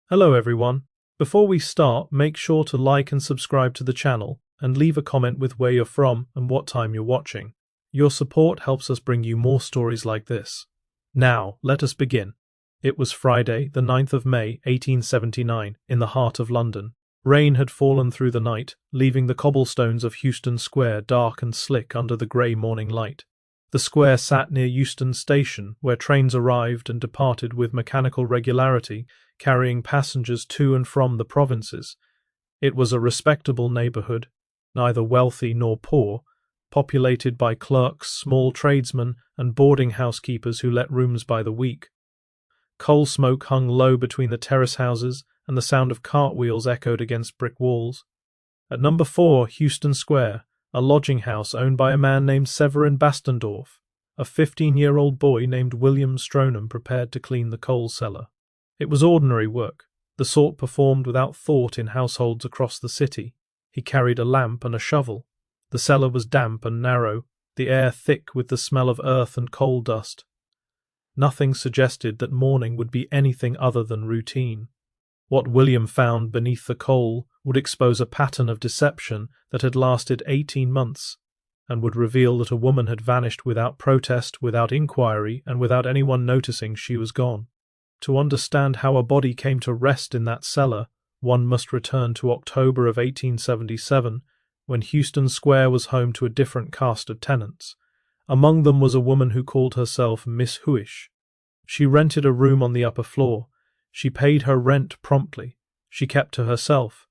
Hello everyone. Before we start, make sure to like and subscribe to the channel and leave a comment with where you're from and what time you're watching. Your support helps us bring you more stories like this. Now, let us begin. It was Friday, the 9th of May, 1879, in the heart of London. Rain had fallen through the night, leaving the cobblestones of Euston Square dark and slick under the grey morning light. The square sat near Euston Station, where trains arrived and departed with mechanical regularity, carrying passengers to and from the provinces. It was a respectable neighbourhood, neither wealthy nor poor, populated by clerks, small tradesmen, and boarding housekeepers who let rooms by the week. Coal smoke hung low between the terrace houses, and the sound of cartwheels echoed against brick walls. At number 4, Euston Square, a lodging house owned by a man named Severin Bastendorf, a 15-year-old boy named William Stronham prepared to clean the coal cellar. It was ordinary work, the sort performed without thought in households across the city. He carried a lamp and a shovel. The cellar was damp and narrow, the air thick with the smell of earth and coal dust. Nothing suggested that morning would be anything other than routine. What William found beneath the coal would expose a pattern of deception that had lasted 18 months, and would reveal that a woman had vanished without protest, without inquiry, and without anyone noticing she was gone. To understand how a body came to rest in that cellar, one must return to October of 1877, when Euston Square was home to a different cast of tenants. Among them was a woman who called herself Miss Huish. She rented a room on the upper floor. She paid her rent promptly. She kept to herself.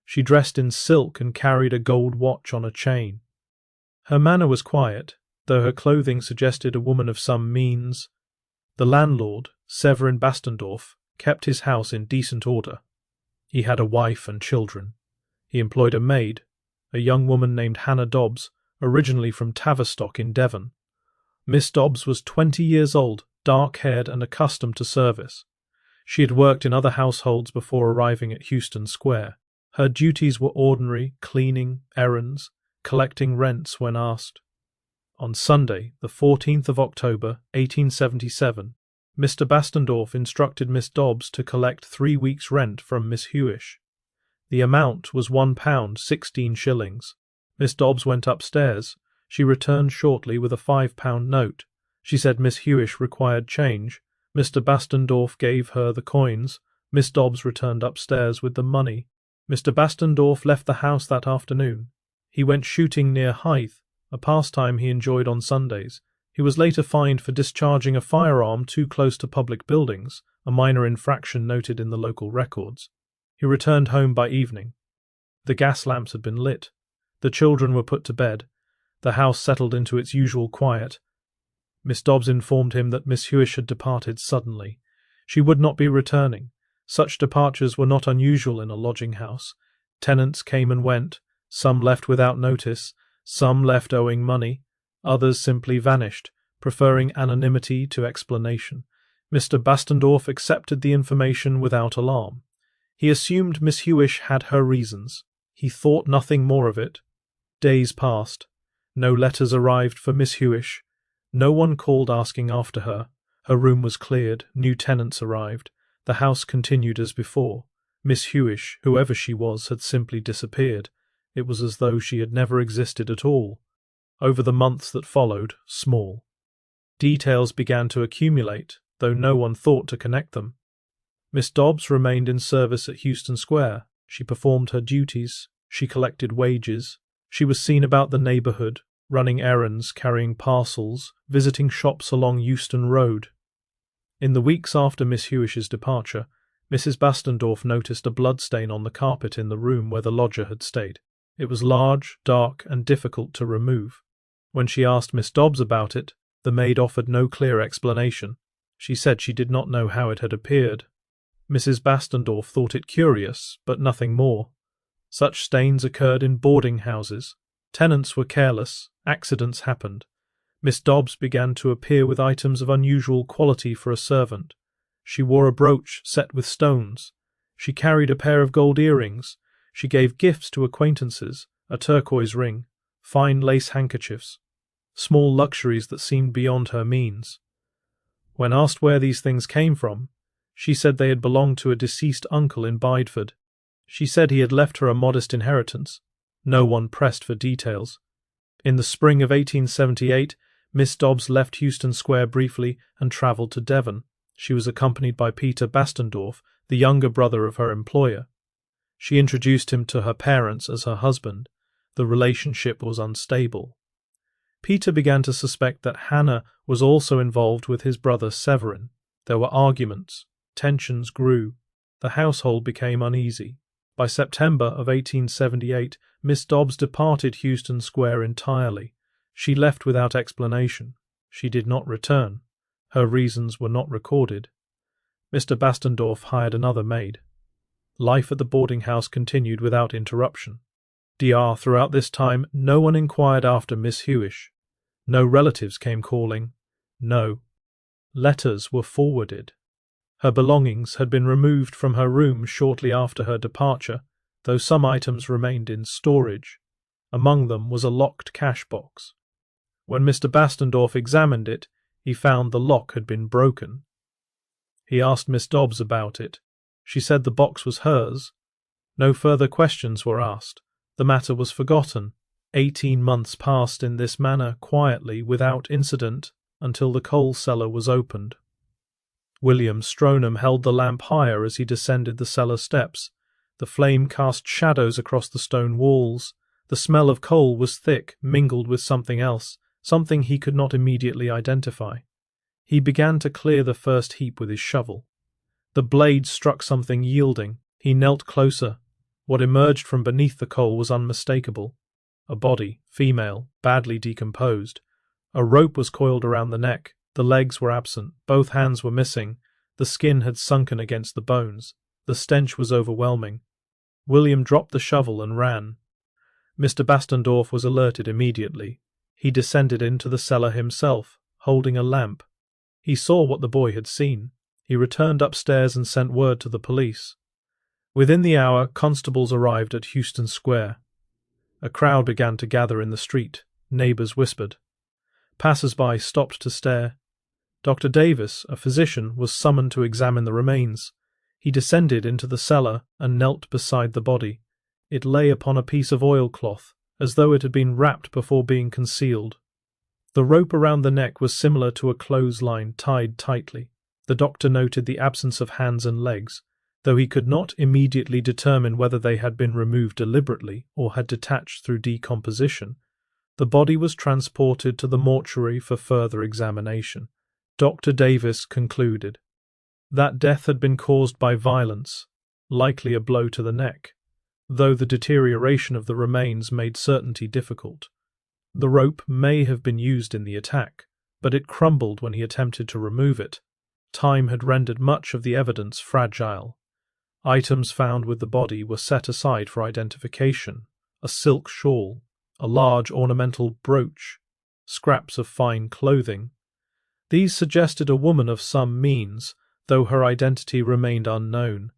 She dressed in silk and carried a gold watch on a chain. Her manner was quiet, though her clothing suggested a woman of some means. The landlord, Severin Bastendorf, kept his house in decent order. He had a wife and children. He employed a maid, a young woman named Hannah Dobs, originally from Tavistock in Devon. Miss Dobs was 20 years old, dark-haired and accustomed to service. She had worked in other households before arriving at Euston Square. Her duties were ordinary, cleaning, errands, collecting rents when asked. On Sunday, the 14th of October, 1877, Mr. Bastendorf instructed Miss Dobs to collect 3 weeks' rent from Miss Huish. The amount was £1, 16 shillings. Miss Dobs went upstairs. She returned shortly with a £5 note. She said Miss Huish required change. Mr. Bastendorf gave her the coins. Miss Dobs returned upstairs with the money. Mr. Bastendorf left the house that afternoon. He went shooting near Hythe, a pastime he enjoyed on Sundays. He was later fined for discharging a firearm too close to public buildings, a minor infraction noted in the local records. He returned home by evening. The gas lamps had been lit. The children were put to bed. The house settled into its usual quiet. Miss Dobs informed him that Miss Huish had departed suddenly. She would not be returning. Such departures were not unusual in a lodging house. Tenants came and went. Some left without notice. Some left owing money. Others simply vanished, preferring anonymity to explanation. Mr. Bastendorf accepted the information without alarm. He assumed Miss Huish had her reasons. He thought nothing more of it. Days passed. No letters arrived for Miss Huish. No one called asking after her. Her room was cleared. New tenants arrived. The house continued as before. Miss Huish, whoever she was, had simply disappeared. It was as though she had never existed at all. Over the months that followed, small details began to accumulate, though no one thought to connect them. Miss Dobs remained in service at Euston Square. She performed her duties. She collected wages. She was seen about the neighbourhood, running errands, carrying parcels, visiting shops along Euston Road. In the weeks after Miss Huish's departure, Mrs. Bastendorf noticed a bloodstain on the carpet in the room where the lodger had stayed. It was large, dark, and difficult to remove. When she asked Miss Dobs about it, the maid offered no clear explanation. She said she did not know how it had appeared. Mrs. Bastendorf thought it curious, but nothing more. Such stains occurred in boarding houses. Tenants were careless. Accidents happened. Miss Dobs began to appear with items of unusual quality for a servant. She wore a brooch set with stones. She carried a pair of gold earrings. She gave gifts to acquaintances, a turquoise ring, fine lace handkerchiefs, small luxuries that seemed beyond her means. When asked where these things came from, She said they had belonged to a deceased uncle in Bideford. She said he had left her a modest inheritance. No one pressed for details. In the spring of 1878, Miss Dobbs left Euston Square briefly and travelled to Devon. She was accompanied by Peter Bastendorf, the younger brother of her employer. She introduced him to her parents as her husband. The relationship was unstable. Peter began to suspect that Hannah was also involved with his brother Severin. There were arguments. Tensions grew. The household became uneasy. By September of 1878, Miss Dobbs departed Euston Square entirely. She left without explanation. She did not return. Her reasons were not recorded. Mr. Bastendorf hired another maid. Life at the boarding house continued without interruption. Throughout this time, no one inquired after Miss Huish. No relatives came calling. No letters were forwarded. Her belongings had been removed from her room shortly after her departure, though some items remained in storage. Among them was a locked cash box. When Mr. Bastendorf examined it, he found the lock had been broken. He asked Miss Dobbs about it. She said the box was hers. No further questions were asked. The matter was forgotten. 18 months passed in this manner, quietly, without incident, until the coal cellar was opened. William Stronham held the lamp higher as he descended the cellar steps. The flame cast shadows across the stone walls. The smell of coal was thick, mingled with something else, something he could not immediately identify. He began to clear the first heap with his shovel. The blade struck something yielding. He knelt closer. What emerged from beneath the coal was unmistakable. A body, female, badly decomposed. A rope was coiled around the neck. The legs were absent. Both hands were missing. The skin had sunken against the bones. The stench was overwhelming. William dropped the shovel and ran. Mr. Bastendorf was alerted immediately. He descended into the cellar himself, holding a lamp. He saw what the boy had seen. He returned upstairs and sent word to the police. Within the hour, constables arrived at Euston Square. A crowd began to gather in the street. Neighbours whispered. Passers-by stopped to stare. Dr. Davis, a physician, was summoned to examine the remains. He descended into the cellar and knelt beside the body. It lay upon a piece of oilcloth, as though it had been wrapped before being concealed. The rope around the neck was similar to a clothesline tied tightly. The doctor noted the absence of hands and legs, though he could not immediately determine whether they had been removed deliberately or had detached through decomposition. The body was transported to the mortuary for further examination. Dr. Davis concluded that death had been caused by violence, likely a blow to the neck, though the deterioration of the remains made certainty difficult. The rope may have been used in the attack, but it crumbled when he attempted to remove it. Time had rendered much of the evidence fragile. Items found with the body were set aside for identification: a silk shawl, a large ornamental brooch, scraps of fine clothing. These suggested a woman of some means, though her identity remained unknown.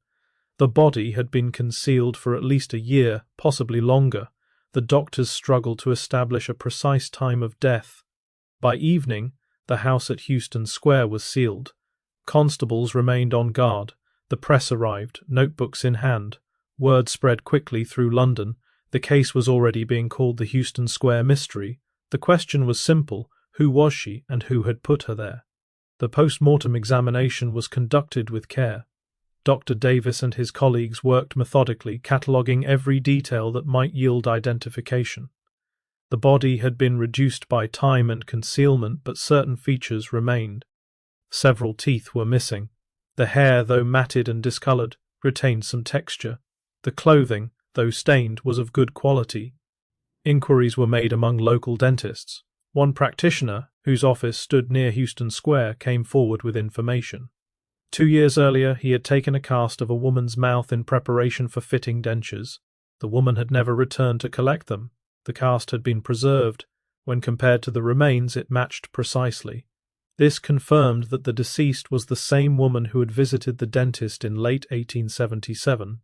The body had been concealed for at least a year, possibly longer. The doctors struggled to establish a precise time of death. By evening, the house at Euston Square was sealed. Constables remained on guard. The press arrived, notebooks in hand. Word spread quickly through London. The case was already being called the Euston Square mystery. The question was simple: who was she and who had put her there? The post-mortem examination was conducted with care. Dr. Davis and his colleagues worked methodically, cataloguing every detail that might yield identification. The body had been reduced by time and concealment, but certain features remained. Several teeth were missing. The hair, though matted and discoloured, retained some texture. The clothing, though stained, was of good quality. Inquiries were made among local dentists. One practitioner, whose office stood near Euston Square, came forward with information. 2 years earlier, he had taken a cast of a woman's mouth in preparation for fitting dentures. The woman had never returned to collect them. The cast had been preserved. When compared to the remains, it matched precisely. This confirmed that the deceased was the same woman who had visited the dentist in late 1877.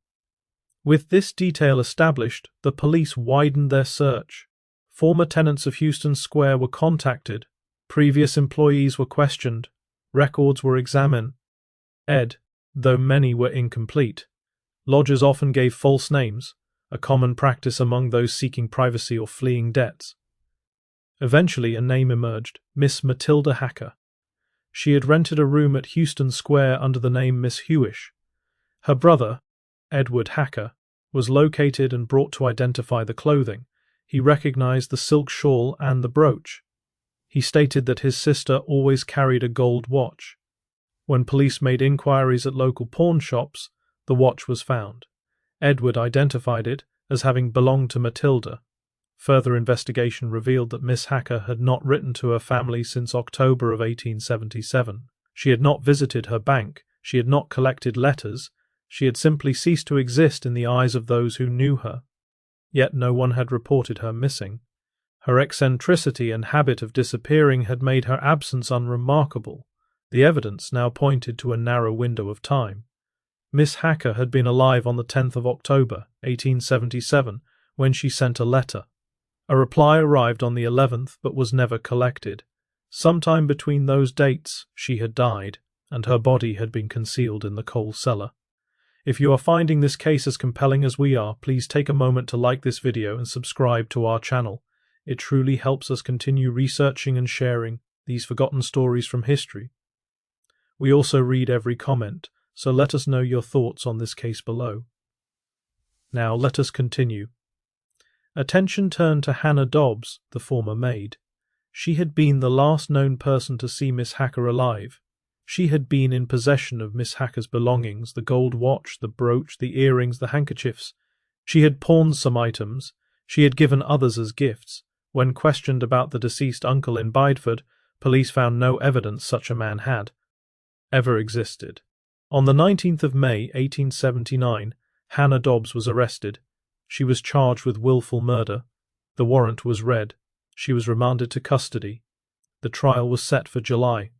With this detail established, the police widened their search. Former tenants of Euston Square were contacted. Previous employees were questioned. Records were examined. Ed. though many were incomplete. Lodgers often gave false names, a common practice among those seeking privacy or fleeing debts. Eventually, a name emerged: Miss Matilda Hacker. She had rented a room at Euston Square under the name Miss Huish. Her brother, Edward Hacker, was located and brought to identify the clothing. He recognized the silk shawl and the brooch. He stated that his sister always carried a gold watch. When police made inquiries at local pawn shops, the watch was found. Edward identified it as having belonged to Matilda. Further investigation revealed that Miss Hacker had not written to her family since October of 1877. She had not visited her bank, she had not collected letters, she had simply ceased to exist in the eyes of those who knew her. Yet no one had reported her missing. Her eccentricity and habit of disappearing had made her absence unremarkable. The evidence now pointed to a narrow window of time. Miss Hacker had been alive on the 10th of October, 1877, when she sent a letter. A reply arrived on the 11th but was never collected. Sometime between those dates, she had died, and her body had been concealed in the coal cellar. If you are finding this case as compelling as we are, please take a moment to like this video and subscribe to our channel. It truly helps us continue researching and sharing these forgotten stories from history. We also read every comment, so let us know your thoughts on this case below. Now let us continue. Attention turned to Hannah Dobs, the former maid. She had been the last known person to see Miss Hacker alive. She had been in possession of Miss Hacker's belongings: the gold watch, the brooch, the earrings, the handkerchiefs. She had pawned some items. She had given others as gifts. When questioned about the deceased uncle in Bideford, police found no evidence such a man had ever existed. On the 19th of May, 1879, Hannah Dobs was arrested. She was charged with willful murder. The warrant was read. She was remanded to custody. The trial was set for July.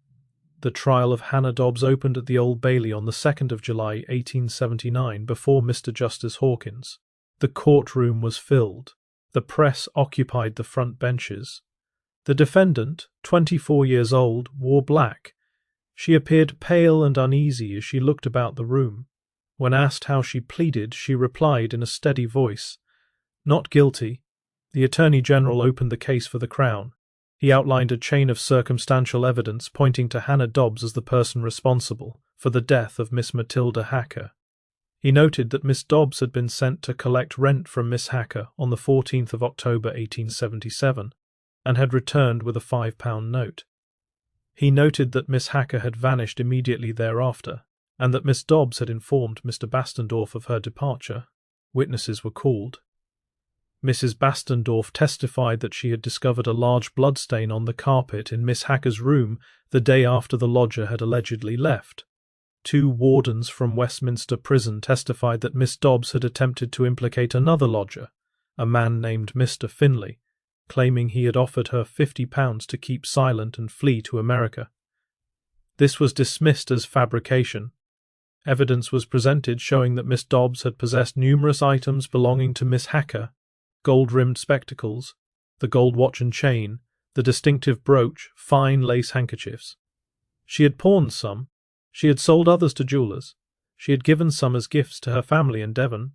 The trial of Hannah Dobs opened at the Old Bailey on the 2nd of July, 1879, before Mr. Justice Hawkins. The courtroom was filled. The press occupied the front benches. The defendant, 24 years old, wore black. She appeared pale and uneasy as she looked about the room. When asked how she pleaded, she replied in a steady voice, "Not guilty." The Attorney General opened the case for the Crown. He outlined a chain of circumstantial evidence pointing to Hannah Dobs as the person responsible for the death of Miss Matilda Hacker. He noted that Miss Dobs had been sent to collect rent from Miss Hacker on the 14th of October 1877 and had returned with a £5 note. He noted that Miss Hacker had vanished immediately thereafter, and that Miss Dobs had informed Mr. Bastendorf of her departure. Witnesses were called. Mrs. Bastendorf testified that she had discovered a large bloodstain on the carpet in Miss Hacker's room the day after the lodger had allegedly left. 2 wardens from Westminster Prison testified that Miss Dobs had attempted to implicate another lodger, a man named Mr. Finlay, claiming he had offered her £50 to keep silent and flee to America. This was dismissed as fabrication. Evidence was presented showing that Miss Dobs had possessed numerous items belonging to Miss Hacker: gold-rimmed spectacles, the gold watch and chain, the distinctive brooch, fine lace handkerchiefs. She had pawned some. She had sold others to jewellers. She had given some as gifts to her family in Devon.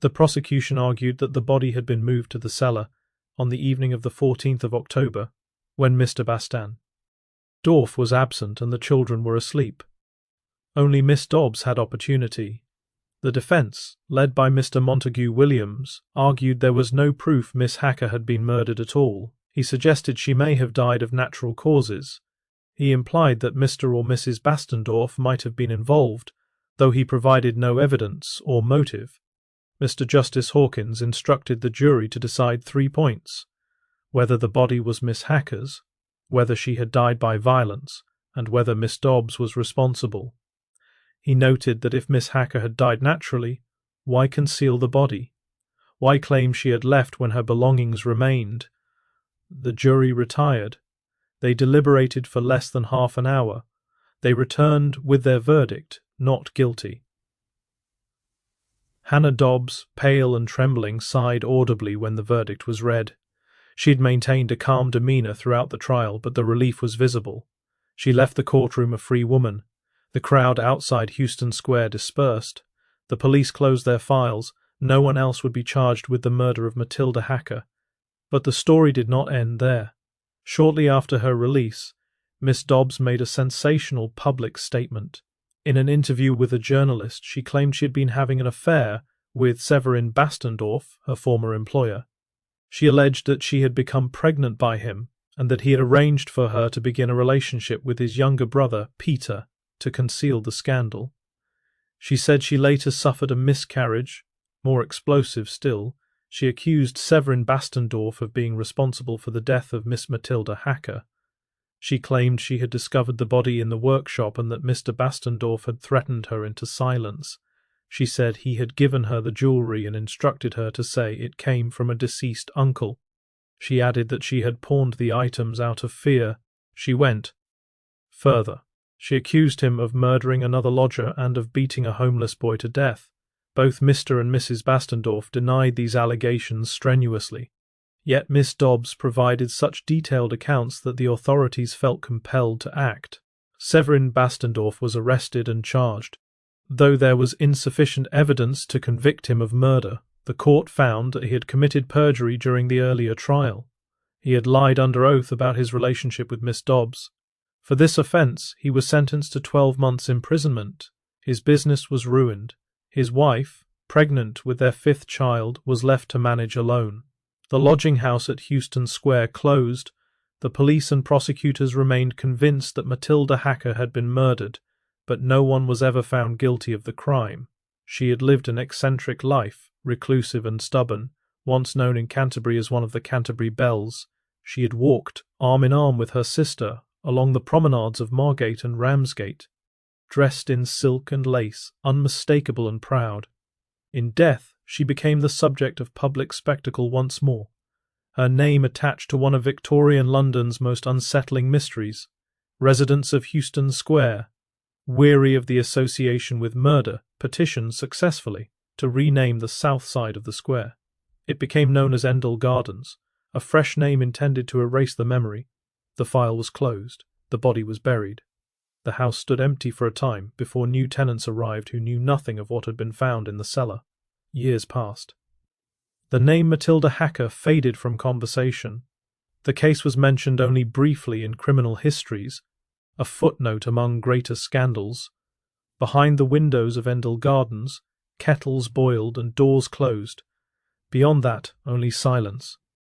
The prosecution argued that the body had been moved to the cellar on the evening of the 14th of October, when Mr. Bastendorf was absent and the children were asleep. Only Miss Dobs had opportunity. The defence, led by Mr. Montague Williams, argued there was no proof Miss Hacker had been murdered at all. He suggested she may have died of natural causes. He implied that Mr. or Mrs. Bastendorf might have been involved, though he provided no evidence or motive. Mr. Justice Hawkins instructed the jury to decide 3 points: whether the body was Miss Hacker's, whether she had died by violence, and whether Miss Dobs was responsible. He noted that if Miss Hacker had died naturally, why conceal the body? Why claim she had left when her belongings remained? The jury retired. They deliberated for less than half an hour. They returned with their verdict: not guilty. Hannah Dobs, pale and trembling, sighed audibly when the verdict was read. She had maintained a calm demeanour throughout the trial, but the relief was visible. She left the courtroom a free woman. The crowd outside Euston Square dispersed. The police closed their files. No one else would be charged with the murder of Matilda Hacker. But the story did not end there. Shortly after her release, Miss Dobs made a sensational public statement. In an interview with a journalist, she claimed she had been having an affair with Severin Bastendorf, her former employer. She alleged that she had become pregnant by him and that he had arranged for her to begin a relationship with his younger brother, Peter, to conceal the scandal. She said she later suffered a miscarriage. More explosive still, she accused Severin Bastendorf of being responsible for the death of Miss Matilda Hacker. She claimed she had discovered the body in the workshop and that Mr. Bastendorf had threatened her into silence. She said he had given her the jewellery and instructed her to say it came from a deceased uncle. She added that she had pawned the items out of fear. She went further. She accused him of murdering another lodger and of beating a homeless boy to death. Both Mr. and Mrs. Bastendorf denied these allegations strenuously. Yet Miss Dobs provided such detailed accounts that the authorities felt compelled to act. Severin Bastendorf was arrested and charged. Though there was insufficient evidence to convict him of murder, the court found that he had committed perjury during the earlier trial. He had lied under oath about his relationship with Miss Dobs. For this offence, he was sentenced to 12 months' imprisonment. His business was ruined. His wife, pregnant with their 5th child, was left to manage alone. The lodging house at Euston Square closed. The police and prosecutors remained convinced that Matilda Hacker had been murdered, but no one was ever found guilty of the crime. She had lived an eccentric life, reclusive and stubborn, once known in Canterbury as one of the Canterbury Belles. She had walked, arm in arm with her sister, along the promenades of Margate and Ramsgate, dressed in silk and lace, unmistakable and proud. In death, she became the subject of public spectacle once more, her name attached to one of Victorian London's most unsettling mysteries. Residents of Euston Square, weary of the association with murder, petitioned successfully to rename the south side of the square. It became known as Endell Gardens, a fresh name intended to erase the memory. The file was closed. The body was buried. The house stood empty for a time before new tenants arrived who knew nothing of what had been found in the cellar. Years passed. The name Matilda Hacker faded from conversation. The case was mentioned only briefly in criminal histories, a footnote among greater scandals. Behind the windows of Endell Gardens, kettles boiled and doors closed. Beyond that, only silence.